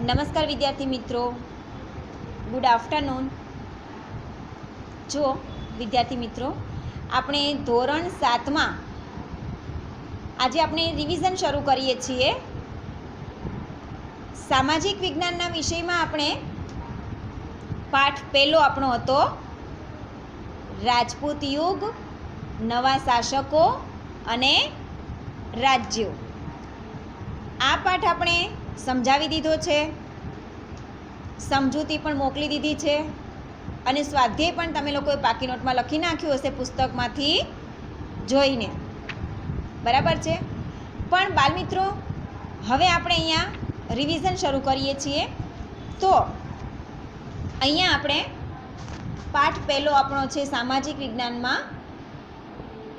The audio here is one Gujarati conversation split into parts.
નમસ્કાર વિદ્યાર્થી મિત્રો, ગુડ આફ્ટરનૂન। જો વિદ્યાર્થી મિત્રો, આપણે ધોરણ 7માં આજે આપણે રિવિઝન શરૂ કરીએ છીએ। સામાજિક વિજ્ઞાનના વિષયમાં આપણે પાઠ પહેલો આપણો હતો રાજપૂત યુગ, નવા શાસકો અને રાજ્યો। આ પાઠ આપણે સમજાવી દીધો છે, સમજૂતી પણ મોકલી દીધી છે અને સ્વાધ્યાય પણ તમે લોકોએ પાકી નોટમાં લખી નાખ્યું હશે પુસ્તકમાંથી જોઈને, બરાબર છે। પણ બાળમિત્રો, હવે આપણે અહીંયા રિવિઝન શરૂ કરીએ છીએ। તો અહીંયા આપણે પાઠ પહેલો આપણો છે સામાજિક વિજ્ઞાનમાં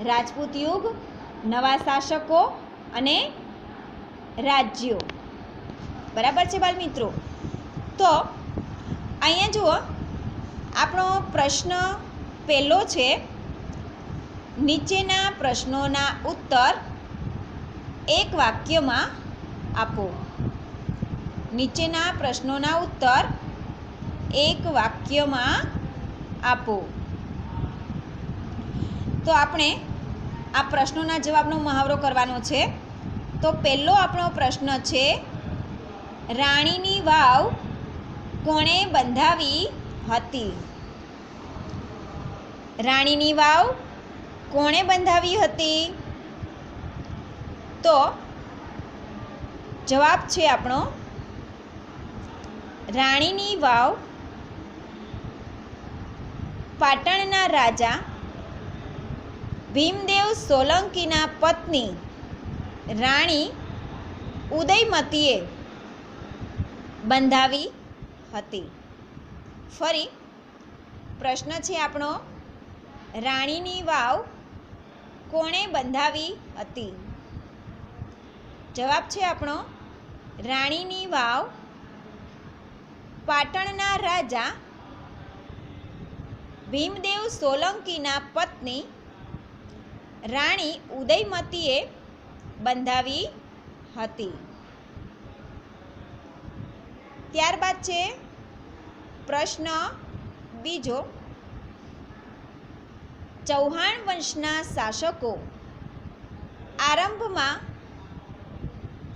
રાજપૂત યુગ, નવા શાસકો અને રાજ્યો, બરાબર છે બાળમિત્રો। તો અહીંયા જુઓ, આપણો પ્રશ્ન પહેલો છે, નીચેના પ્રશ્નોના ઉત્તર એક વાક્યમાં આપો। નીચેના પ્રશ્નોના ઉત્તર એક વાક્યમાં આપો। તો આપણે આ પ્રશ્નોના જવાબનો મહાવરો કરવાનો છે। તો પહેલો આપણો પ્રશ્ન છે, રાણીની વાવ કોણે બંધાવી હતી? રાણીની વાવ કોણે બંધાવી હતી? તો જવાબ છે આપણો, રાણીની વાવ પાટણના રાજા ભીમદેવ સોલંકીના પત્ની રાણી ઉદયમતીએ બંધાવી હતી। ફરી પ્રશ્ન છે આપણો, રાણીની વાવ કોણે બંધાવી હતી? જવાબ છે આપણો, રાણીની વાવ પાટણના રાજા ભીમદેવ સોલંકીના પત્ની રાણી ઉદયમતીએ બંધાવી હતી। ત્યારબાદ છે પ્રશ્ન બીજો, ચૌહાણ વંશના શાસકો આરંભમાં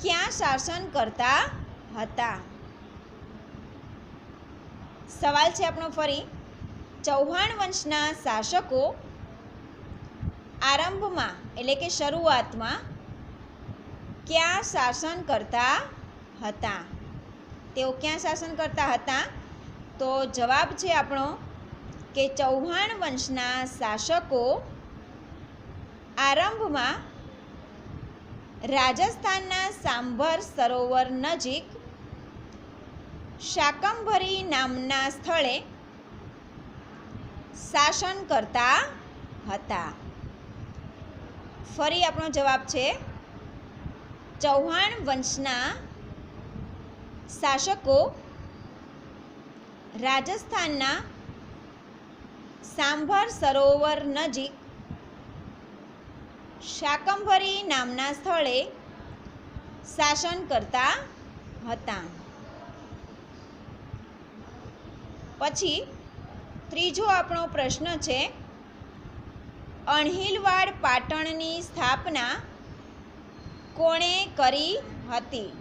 ક્યાં શાસન કરતા હતા? સવાલ છે આપણો ફરી, ચૌહાણ વંશના શાસકો આરંભમાં એટલે કે શરૂઆતમાં ક્યાં શાસન કરતા હતા? તેઓ ક્યાં શાસન કરતા હતા? તો જવાબ છે આપણો કે ચૌહાણ વંશના શાસકો આરંભમાં રાજસ્થાનના સાંભર સરોવર નજીક શાકંભરી નામના સ્થળે શાસન કરતા હતા। ફરી આપણો જવાબ છે, ચૌહાણ વંશના શાસકો રાજસ્થાનના સાંભર સરોવર નજીક શાકંભરી નામના સ્થળે શાસન કરતા હતા। પછી ત્રીજો આપણો પ્રશ્ન છે, અણહિલવાડ પાટણની સ્થાપના કોણે કરી હતી?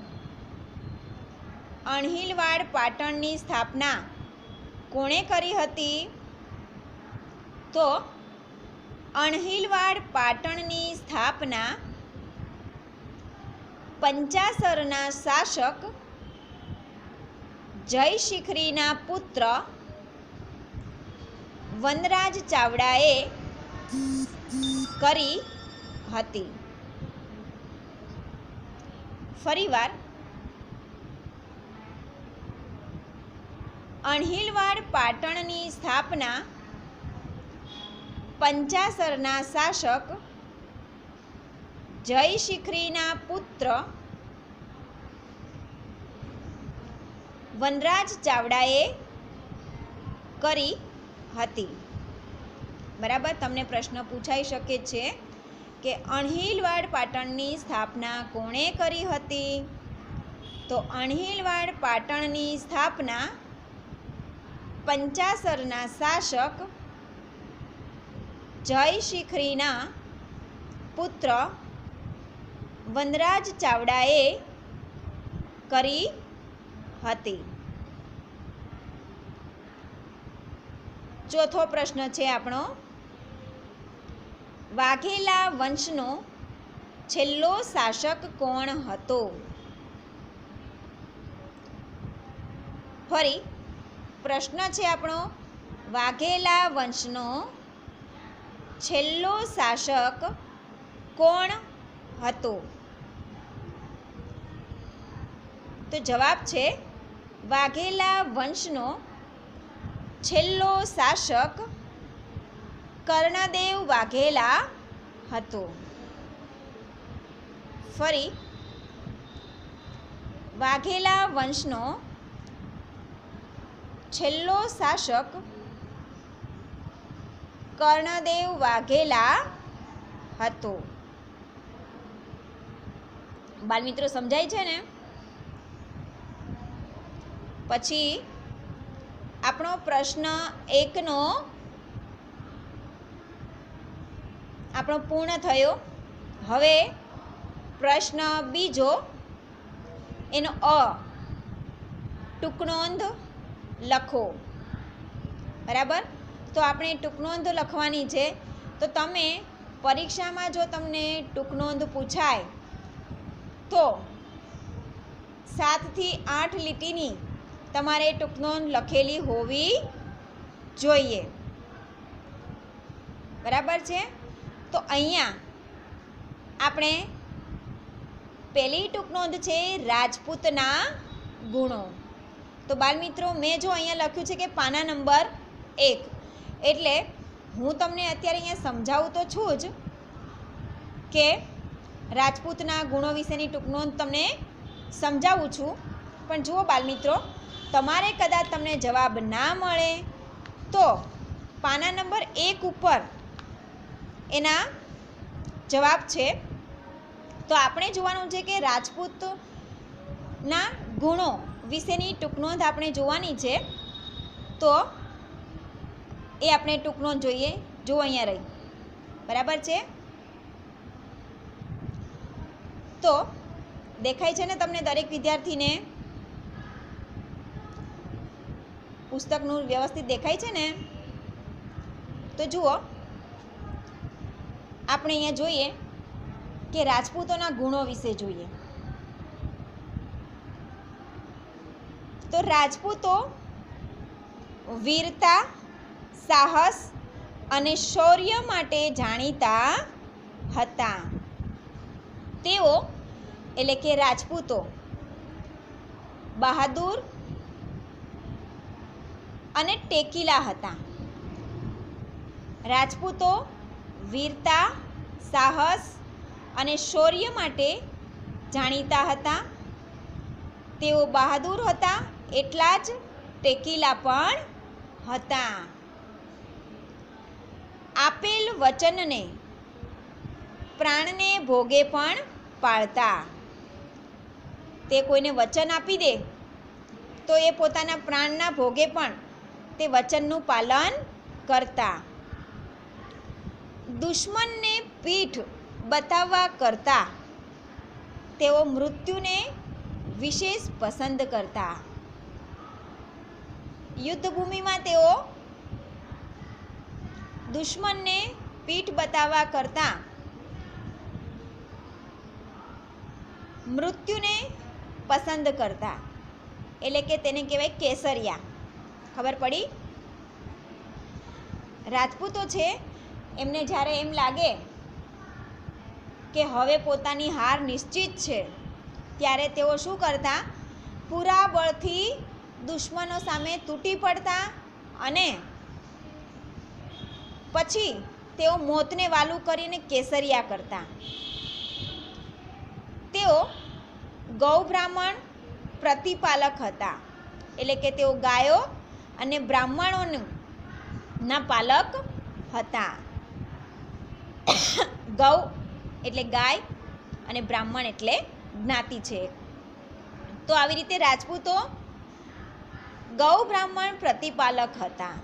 અણહિલવાડ પાટણની સ્થાપના કોણે કરી હતી? તો અણહિલવાડ પાટણની સ્થાપના પંચાસરના શાસક જયશિખરીના પુત્ર વનરાજ ચાવડાએ કરી હતી। ફરીવાર, અણહિલવાડ પાટણની સ્થાપના પંચાસરના શાસક જયશિખરીના પુત્ર વનરાજ ચાવડાએ કરી હતી। બરાબર, તમને પ્રશ્ન પૂછાઈ શકે છે કે અણહિલવાડ પાટણની સ્થાપના કોણે કરી હતી? તો અણહિલવાડ પાટણની સ્થાપના પંચાસરના શાસક જયશિખરીના પુત્ર વનરાજ ચાવડાએ કરી હતી. ચોથો પ્રશ્ન છે આપણો, વાઘેલા વંશનો છેલ્લો શાસક કોણ હતો? ફરી પ્રશ્ન છે આપણો, વાઘેલા વંશનો છેલ્લો શાસક કોણ હતો? તો જવાબ છે વાઘેલા વંશનો છેલ્લો શાસક કર્ણદેવ વાઘેલા હતો. ફરી વાઘેલા વંશનો છેલ્લો શાસક કર્ણદેવ વાઘેલા હતો. બાળમિત્રો સમજાય છે ને? પછી આપણો પ્રશ્ન 1નો આપણો પૂર્ણ થયો. હવે પ્રશ્ન 2 એનો ટૂંકનોંધ લખો. બરાબર? તો આપણે ટૂંકનોંધ લખવાની છે. તો તમે પરીક્ષામાં જો તમને ટૂંકનોંધ પૂછાય તો 7 થી 8 લીટીની તમારે ટૂંકનોંધ લખેલી હોવી જોઈએ. બરાબર છે? તો અહીંયા આપણે પહેલી ટૂંકનોંધ છે રાજપૂતના ગુણો. તો બાળમિત્રો મેં જો અહીંયા લખ્યું છે કે પાના નંબર 1, એટલે હું તમને અત્યારે અહીંયા સમજાવું તો છું જ કે રાજપૂતના ગુણો વિશેની ટૂંકનોંધ તમને સમજાવું છું. પણ જુઓ બાળમિત્રો, તમારે કદાચ તમને જવાબ ના મળે તો પાના નંબર 1 ઉપર એના જવાબ છે. તો આપણે જોવાનું છે કે રાજપૂતના ગુણો વિશેની ટૂંકનોંધ આપણે જોવાની છે. તો એ આપણે ટૂંકનોંધ જોઈએ. જો અહીંયા રહી. બરાબર છે? તો દેખાય છે ને તમને દરેક વિદ્યાર્થીને પુસ્તકનું વ્યવસ્થિત દેખાય છે ને? તો જુઓ, આપણે અહીંયા જોઈએ કે રાજપૂતોના ગુણો વિશે જોઈએ. તો રાજપૂતો વીરતા, સાહસ અને શૌર્ય માટે જાણીતા હતા. તેઓ એટલે કે રાજપૂતો બહાદુર અને ટેકીલા હતા. રાજપૂતો વીરતા, સાહસ અને શૌર્ય માટે જાણીતા હતા. તેઓ બહાદુર હતા, એટલા જ ટેકીલા પણ હતા. આપેલ વચનને પ્રાણને ભોગે પણ પાળતા. તે કોઈને વચન આપી દે તો એ પોતાના પ્રાણના ભોગે પણ તે વચનનું પાલન કરતા. દુશ્મનને પીઠ બતાવવા કરતા તેઓ મૃત્યુને વિશેષ પસંદ કરતા. યુદ્ધભૂમિમાં તેઓ દુશ્મનને પીઠ બતાવવા કરતા મૃત્યુને પસંદ કરતા. એટલે કે તેને કહેવાય કેસરિયા. ખબર પડી? રાજપૂતો છે એમને જ્યારે એમ લાગે કે હવે પોતાની હાર નિશ્ચિત છે ત્યારે તેઓ શું કરતા? પૂરા બળથી દુશ્મનો સામે તૂટી પડતા અને પછી તેઓ મોતને વાલું કરીને કેસરિયા કરતા. તેઓ ગૌ બ્રાહ્મણ પ્રતિપાલક હતા. એટલે કે તેઓ ગાયો અને બ્રાહ્મણોના પાલક હતા. ગૌ એટલે ગાય અને બ્રાહ્મણ એટલે જ્ઞાતિ છે. તો આવી રીતે રાજપૂતો ગૌ બ્રાહ્મણ પ્રતિપાલક હતા.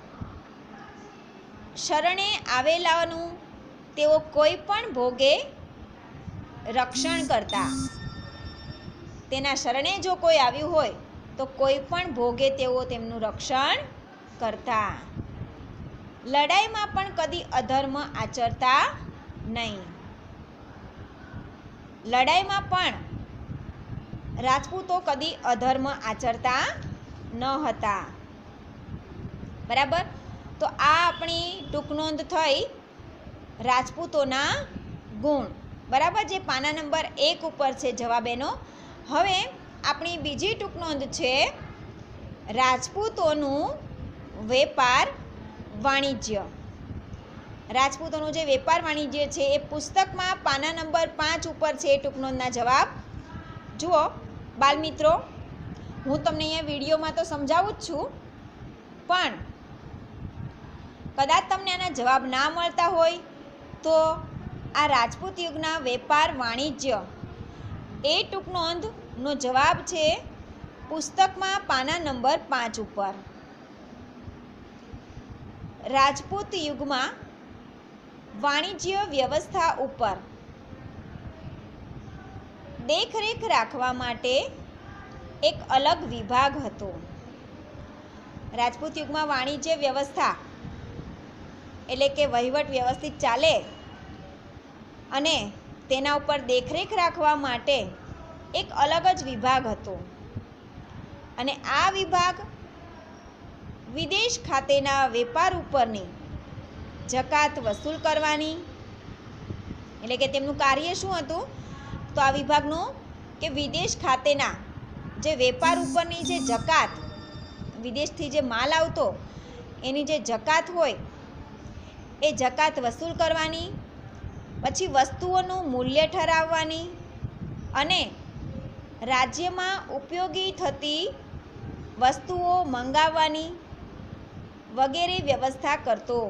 શરણે આવેલાનું તેઓ કોઈ પણ ભોગે રક્ષણ કરતા. તેના શરણે જો કોઈ આવ્યું હોય તો કોઈ પણ ભોગે તેઓ તેમનું રક્ષણ કરતા. લડાઈમાં પણ કદી અધર્મ આચરતા નહીં. લડાઈમાં પણ રાજપૂતો કદી અધર્મ આચરતા ન હતા. બરાબર. તો આ આપણી ટૂંક નોંધ થઈ રાજપૂતોના ગુણ. બરાબર, જે પાના નંબર 1 ઉપર છે જવાબ એનો. હવે આપણી બીજી ટૂંક નોંધ છે રાજપૂતોનું વેપાર વાણિજ્ય. રાજપૂતોનું જે વેપાર વાણિજ્ય છે એ પુસ્તકમાં પાના નંબર 5 ઉપર છે. એ ટૂંક નોંધના જવાબ જુઓ. બાળમિત્રો, હું તમને અહીંયા વિડીયોમાં તો સમજાવું જ છું, પણ કદાચ તમને આના જવાબ ના મળતા હોય તો આ રાજપૂત યુગના વેપાર વાણિજ્ય એ ટૂંક નોંધનો જવાબ છે પુસ્તકમાં પાના નંબર 5 ઉપર. રાજપૂત યુગમાં વાણિજ્ય વ્યવસ્થા ઉપર દેખરેખ રાખવા માટે એક અલગ વિભાગ હતો. રાજપૂત યુગમાં વાણિજ્ય વ્યવસ્થા એટલે કે વહીવટ વ્યવસ્થિત ચાલે અને તેના ઉપર દેખરેખ રાખવા માટે એક અલગ જ વિભાગ હતો. અને આ વિભાગ વિદેશ ખાતેના વેપાર ઉપરની જકાત વસૂલ કરવાની, એટલે કે તેમનું કાર્ય શું હતું? તો આ વિભાગનું કે વિદેશ ખાતેના જે વેપાર ઉપરની જે જકાત, વિદેશથી જે માલ આવતો એની જે જકાત હોય એ જકાત વસૂલ કરવાની, પછી વસ્તુઓનું મૂલ્ય ઠરાવવાની અને રાજ્યમાં ઉપયોગી થતી વસ્તુઓ મંગાવવાની વગેરે વ્યવસ્થા કરતો.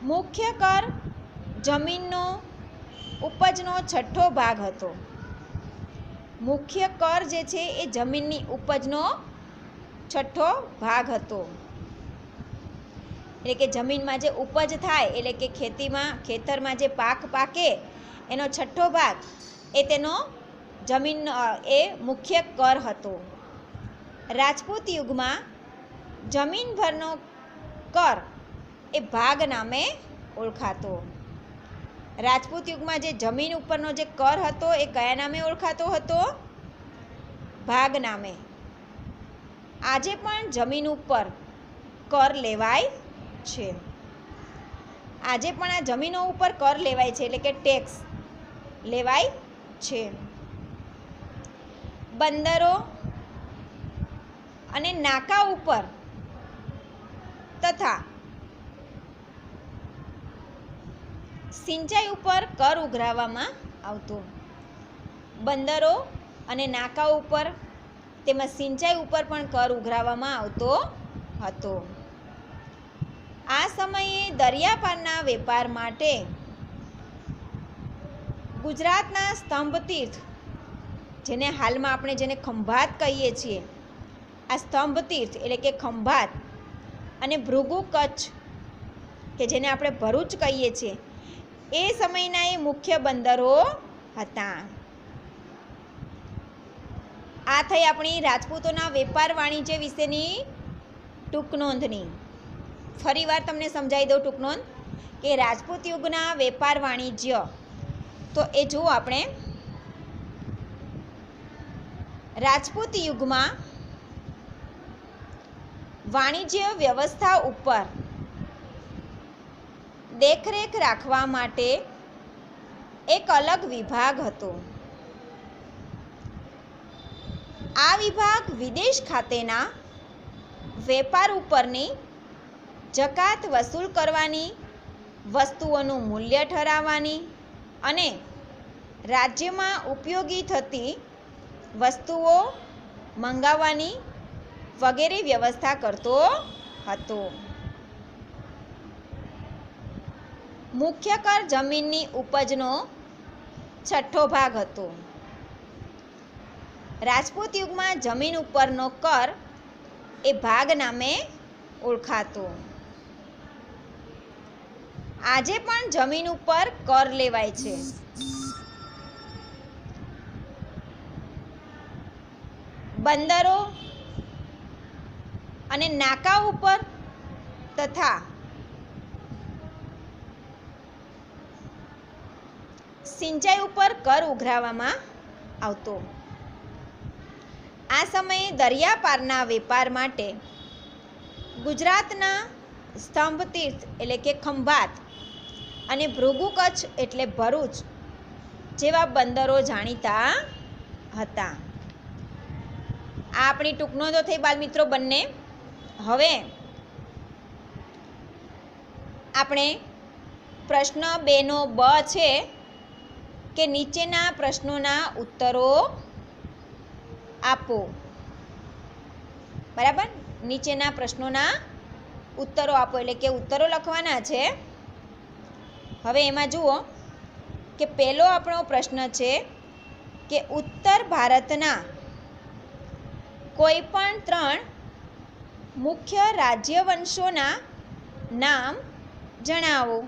મુખ્ય કર જમીનનો ઉપજનો 6ઠ્ઠો ભાગ હતો. મુખ્ય કર જે છે એ જમીનની ઉપજનો 6ઠ્ઠો ભાગ હતો. એટલે કે જમીનમાં જે ઉપજ થાય, એટલે કે ખેતરમાં જે પાક પાકે એનો 6ઠ્ઠો ભાગ એ તેનો જમીન એ મુખ્ય કર હતો. રાજપૂત યુગમાં જમીનભરનો કર એ ભાગ નામે ઓળખાતો. રાજપૂત યુગમાં જે જમીન ઉપરનો જે કર હતો એ કયા નામે ઓળખાતો હતો? ભાગ નામે. આજે પણ જમીન ઉપર કર લેવાય છે. આજે પણ આ જમીનો ઉપર કર લેવાય છે, એટલે કે ટેક્સ લેવાય છે. બંદરો અને નાકા ઉપર તથા સિંચાઈ ઉપર કર ઉઘરાવવામાં આવતો. બંદરો અને નાકા ઉપર તેમજ સિંચાઈ ઉપર પણ કર ઉઘરાવવામાં આવતો હતો. આ સમયે દરિયાપારના વેપાર માટે ગુજરાતના સ્તંભતીર્થ, જેને હાલમાં આપણે જેને ખંભાત કહીએ છીએ, આ સ્તંભતીર્થ એટલે કે ખંભાત અને ભૃગુ કચ્છ કે જેને આપણે ભરૂચ કહીએ છીએ, એ સમયના એ મુખ્ય બંદરો હતા. આ થઈ આપણી રાજપૂતોના વેપાર વાણિજ્ય વિશેની ટૂંક નોંધની. ફરીવાર તમને સમજાવી દઉં ટૂંક નોંધ કે રાજપૂત યુગના વેપાર વાણિજ્ય, તો એ જુઓ આપણે. રાજપૂત યુગમાં વાણિજ્ય વ્યવસ્થા ઉપર દેખરેખ રાખવા માટે એક અલગ વિભાગ હતો. આ વિભાગ વિદેશ ખાતેના વેપાર ઉપરની જકાત વસૂલ કરવાની, વસ્તુઓનું મૂલ્ય ઠરાવવાની અને રાજ્યમાં ઉપયોગી થતી વસ્તુઓ મંગાવવાની વગેરે વ્યવસ્થા કરતો હતો. મુખ્ય કર જમીનની ઉપજનો 6ઠ્ઠો ભાગ હતો. રાજપૂત યુગમાં જમીન ઉપરનો કર એ ભાગ નામે ઓળખાતો. આજે પણ જમીન ઉપર કર લેવાય છે. બંદરો અને નાકા ઉપર તથા સિંચાઈ ઉપર કર ઉઘરાવવામાં આવતો. આ સમયે દરિયા પારના વેપાર માટે ગુજરાતના સ્તંભતીર્થ એટલે કે ખંભાત અને ભૃગુ કચ્છ એટલે ભરૂચ જેવા બંદરો જાણીતા હતા. આ આપણી ટૂંક નોંધો થઈ બાળમિત્રો બંને. હવે આપણે પ્રશ્ન 2નો બ છે કે નીચેના પ્રશ્નોના ઉત્તરો આપો. બરાબર, નીચેના પ્રશ્નોના ઉત્તરો આપો એટલે કે ઉત્તરો લખવાના છે. હવે એમાં જુઓ કે પહેલો આપણો પ્રશ્ન છે કે ઉત્તર ભારતના કોઈ પણ 3 મુખ્ય રાજ્યવંશોના નામ જણાવો.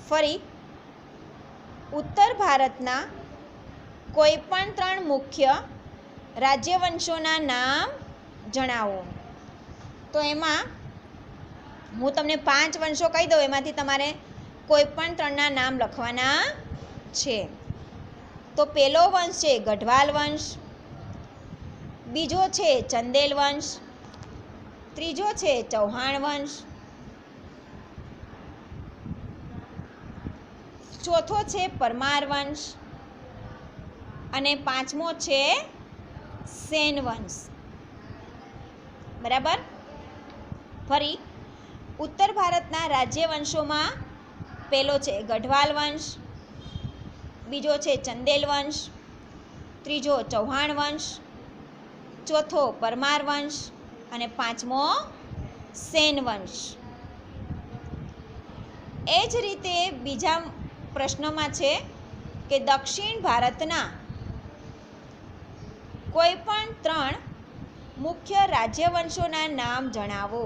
ફરી, ઉત્તર ભારતના કોઈ પણ 3 મુખ્ય રાજ્યવંશોના નામ જણાવો. તો એમાં હું તમને 5 વંશો કહી દઉં, એમાંથી તમારે કોઈ પણ 3ના નામ લખવાના છે. તો પહેલો વંશ છે ગઢવાલ વંશ, બીજો છે ચંદેલ વંશ, ત્રીજો છે ચૌહાણ વંશ, ચોથો છે પરમાર વંશ અને 5મો છે સેન વંશ. બરાબર. ફરી, ઉત્તર ભારતના રાજ્યવંશોમાં પહેલો છે ગઢવાલ વંશ, બીજો છે ચંદેલ વંશ, ત્રીજો ચૌહાણ વંશ, ચોથો પરમાર વંશ અને 5મો સેન વંશ. એ જ રીતે બીજા પ્રશ્નમાં છે કે દક્ષિણ ભારતના કોઈ પણ 3 મુખ્ય રાજ્યવંશોના નામ જણાવો.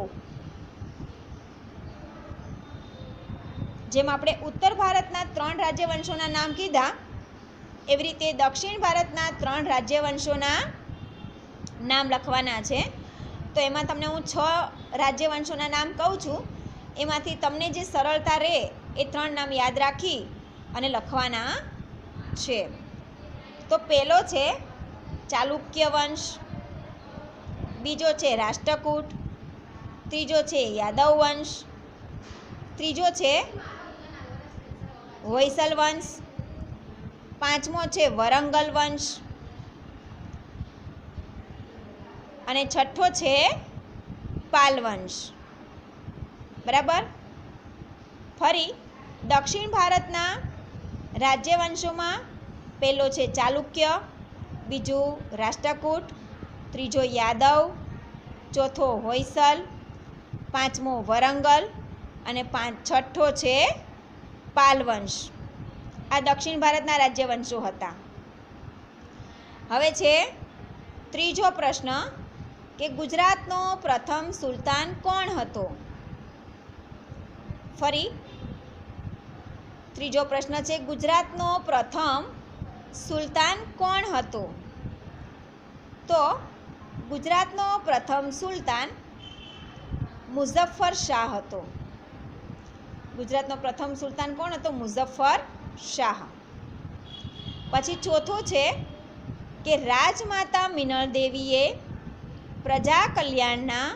જેમ આપણે ઉત્તર ભારતના 3 રાજ્યવંશોના નામ કીધા, એવી રીતે દક્ષિણ ભારતના 3 રાજ્યવંશોના નામ લખવાના છે. તો એમાં તમને હું 6 રાજ્યવંશોના નામ કહું છું, એમાંથી તમને જે સરળતા રહે એ 3 નામ યાદ રાખી અને લખવાના છે. તો પહેલો છે ચાલુક્ય વંશ, બીજો છે રાષ્ટ્રકૂટ, ત્રીજો છે યાદવ વંશ, ત્રીજો છે હોયસલ વંશ, 5મો છે વરંગલ વંશ અને 6થો છે પાલ વંશ. બરાબર. ફરી, દક્ષિણ ભારતના રાજ્યવંશોમાં પહેલો છે ચાલુક્ય, બીજું રાષ્ટ્રકૂટ, ત્રીજો યાદવ, ચોથો હોયસલ, 5મો વરંગલ અને 6થો છે પાલ વંશ. આ દક્ષિણ ભારતના રાજ્યવંશો હતા. હવે છે ત્રીજો પ્રશ્ન કે ગુજરાતનો પ્રથમ સુલતાન કોણ હતો. ફરી, ત્રીજો પ્રશ્ન છે ગુજરાતનો પ્રથમ સુલતાન કોણ હતો. તો ગુજરાતનો પ્રથમ સુલતાન મુઝફ્ફર શાહ હતો. ગુજરાતનો પ્રથમ સુલતાન કોણ હતો? મુઝફ્ફર શાહ. પછી ચોથું છે કે રાજમાતા મિનળ દેવીએ પ્રજા કલ્યાણના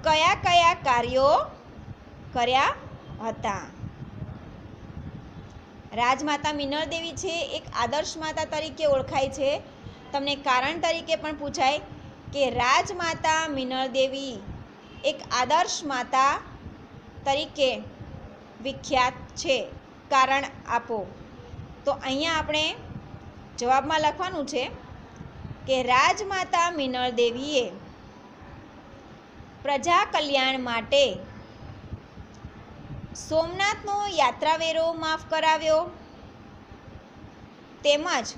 કયા કયા કાર્યો કર્યા હતા. રાજમાતા મિનળ દેવી છે એક આદર્શ માતા તરીકે ઓળખાય છે. તમને કારણ તરીકે પણ પૂછાય કે રાજમાતા મિનળ દેવી એક આદર્શ માતા તરીકે વિખ્યાત છે, કારણ આપો. તો અહીંયા આપણે જવાબમાં લખવાનું છે કે રાજમાતા મિનળ દેવીએ પ્રજા કલ્યાણ માટે સોમનાથનો યાત્રાવેરો માફ કરાવ્યો, તેમજ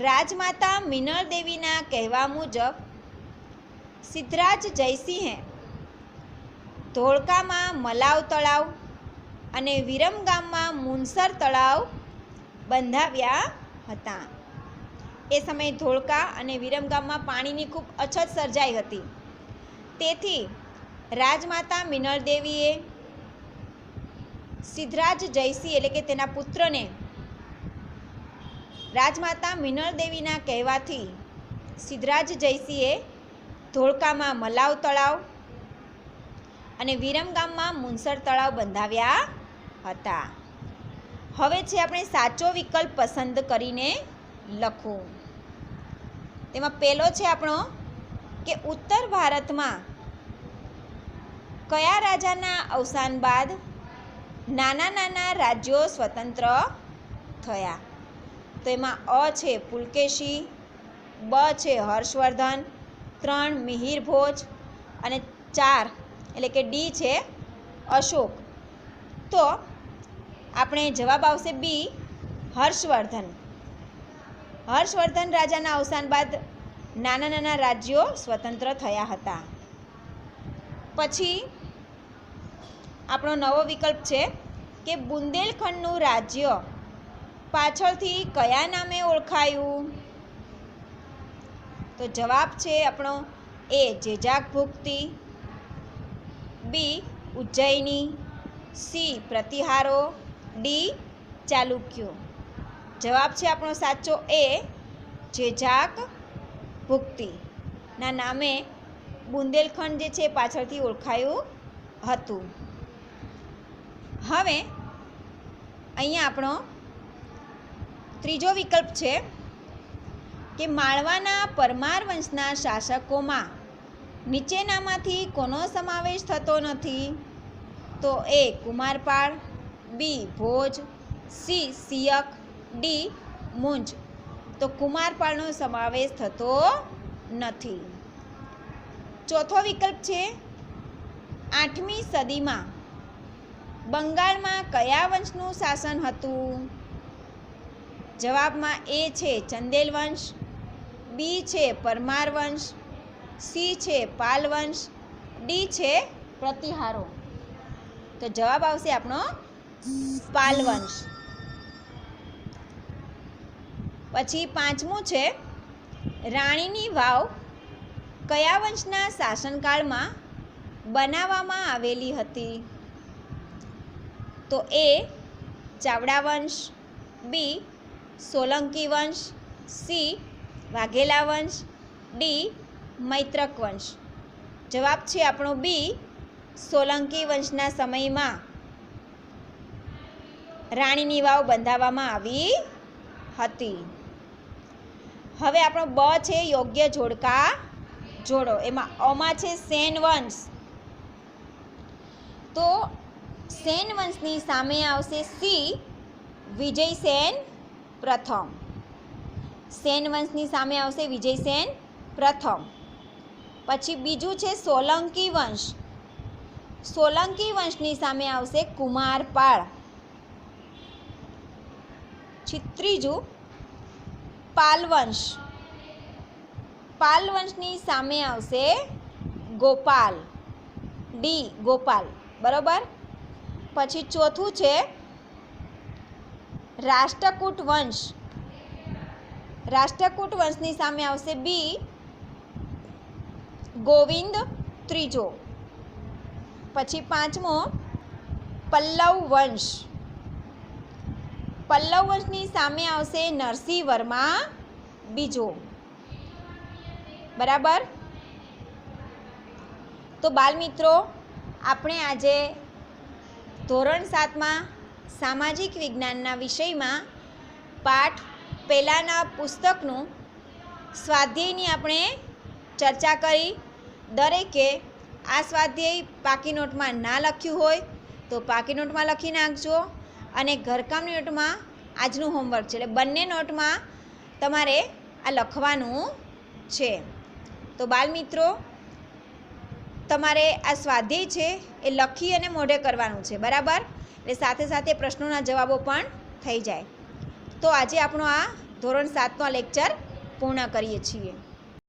રાજમાતા મિનળ દેવીના કહેવા મુજબ સિદ્ધરાજ જયસિંહે ધોળકામાં મલાવ તળાવ અને વિરમગામમાં મુનસર તળાવ બંધાવ્યા હતા. એ સમયે ધોળકા અને વિરમગામમાં પાણીની ખૂબ અછત સર્જાઈ હતી. તેથી રાજમાતા મિનળ દેવીએ સિદ્ધરાજ જયસિંહ એટલે કે તેના પુત્રને રાજમાતા મિનળ દેવીના કહેવાથી સિદ્ધરાજ જયસિંહે ધોળકામાં મલાવ તળાવ અને વિરમગામમાં મુનસર તળાવ બંધાવ્યા હતા. હવે છે આપણે સાચો વિકલ્પ પસંદ કરીને લખવું. તેમાં પહેલો છે આપણો કે ઉત્તર ભારતમાં કયા રાજાના અવસાન બાદ નાના નાના રાજ્યો સ્વતંત્ર થયા? તો એમાં અ છે પુલકેશી, બ છે હર્ષવર્ધન, 3 મિહિર ભોજ અને 4 એટલે કે ડી છે અશોક. તો આપણે જવાબ આવશે બી હર્ષવર્ધન. હર્ષવર્ધન રાજાના અવસાન બાદ નાના નાના રાજ્યો સ્વતંત્ર થયા હતા. પછી આપણો નવો વિકલ્પ છે કે બુંદેલખંડનું રાજ્ય પાછળથી કયા નામે ઓળખાયું? તો જવાબ છે આપણો એ જેજાક ભુક્તિ, બી ઉજ્જૈની, સી પ્રતિહારો, ડી ચાલુક્યો. જવાબ છે આપણો સાચો એ જેજાક ભુક્તિના નામે બુંદેલખંડ જે છે પાછળથી ઓળખાયું હતું. હવે અહીંયા આપણો ત્રીજો વિકલ્પ છે કે માળવાના પરમાર વંશના શાસકોમાં નીચેનામાંથી કોનો સમાવેશ થતો નથી? તો એ કુમારપાળ, બી ભોજ, સી સિયક, ડી મુંજ. તો કુમારપાળનો સમાવેશ થતો નથી. ચોથો વિકલ્પ છે 8મી સદીમાં બંગાળમાં કયા વંશનું શાસન હતું? જવાબમાં એ છે ચંદેલ વંશ, બી છે પરમાર વંશ, સી છે પાલ વંશ, ડી છે પ્રતિહારો. તો જવાબ આવશે આપણો પાલ વંશ. પછી 5મું છે રાણીની વાવ કયા વંશના શાસનકાળમાં બનાવવામાં આવેલી હતી? તો એ ચાવડા વંશ, બી સોલંકી વંશ, સી વાઘેલા વંશ, ડી મૈત્રક વંશ. જવાબ છે આપણો બી સોલંકી વંશના સમયમાં રાણીની વાવ બંધાવવામાં આવી હતી. હવે આપણો બ છે યોગ્ય જોડકા જોડો. એમાં અમાં છે સેન વંશ. તો સેન વંશની સામે આવશે સી વિજયસેન પ્રથમ. સેન વંશની સામે આવશે વિજયસેન પ્રથમ. પછી બીજું છે સોલંકી વંશ. સોલંકી વંશની સામે આવશે કુમારપાળ. ત્રીજું પાલ વંશ. પાલ વંશની સામે આવશે ગોપાલ, ડી ગોપાલ. બરાબર. પછી ચોથું છે રાષ્ટ્રકૂટ વંશ. રાષ્ટ્રકૂટ વંશની સામે આવશે બી ગોવિંદ ત્રીજો. પછી 5મો પલ્લવ વંશ. પલ્લવ વંશની સામે આવશે નરસિંહ વર્મા બીજો. બરાબર. તો બાળમિત્રો, આપણે આજે ધોરણ 7માં સામાજિક વિજ્ઞાનના વિષયમાં પાઠ પહેલાંના પુસ્તકનું સ્વાધ્યાયની આપણે ચર્ચા કરી. દરેકે આ સ્વાધ્યાય પાકી નોટમાં ના લખ્યું હોય તો પાકી નોટમાં લખી નાખજો, અને ઘરકામની નોટમાં આજનું હોમવર્ક છે એટલે બંને નોટમાં તમારે આ લખવાનું છે. તો બાળમિત્રો, તમારે આ સ્વાધ્યાય છે એ લખી અને મોઢે કરવાનું છે. બરાબર. એટલે સાથે સાથે પ્રશ્નોના જવાબો પણ થઈ જાય. તો આજે આપણો આ ધોરણ 7નો લેક્ચર પૂર્ણ કરીએ છીએ.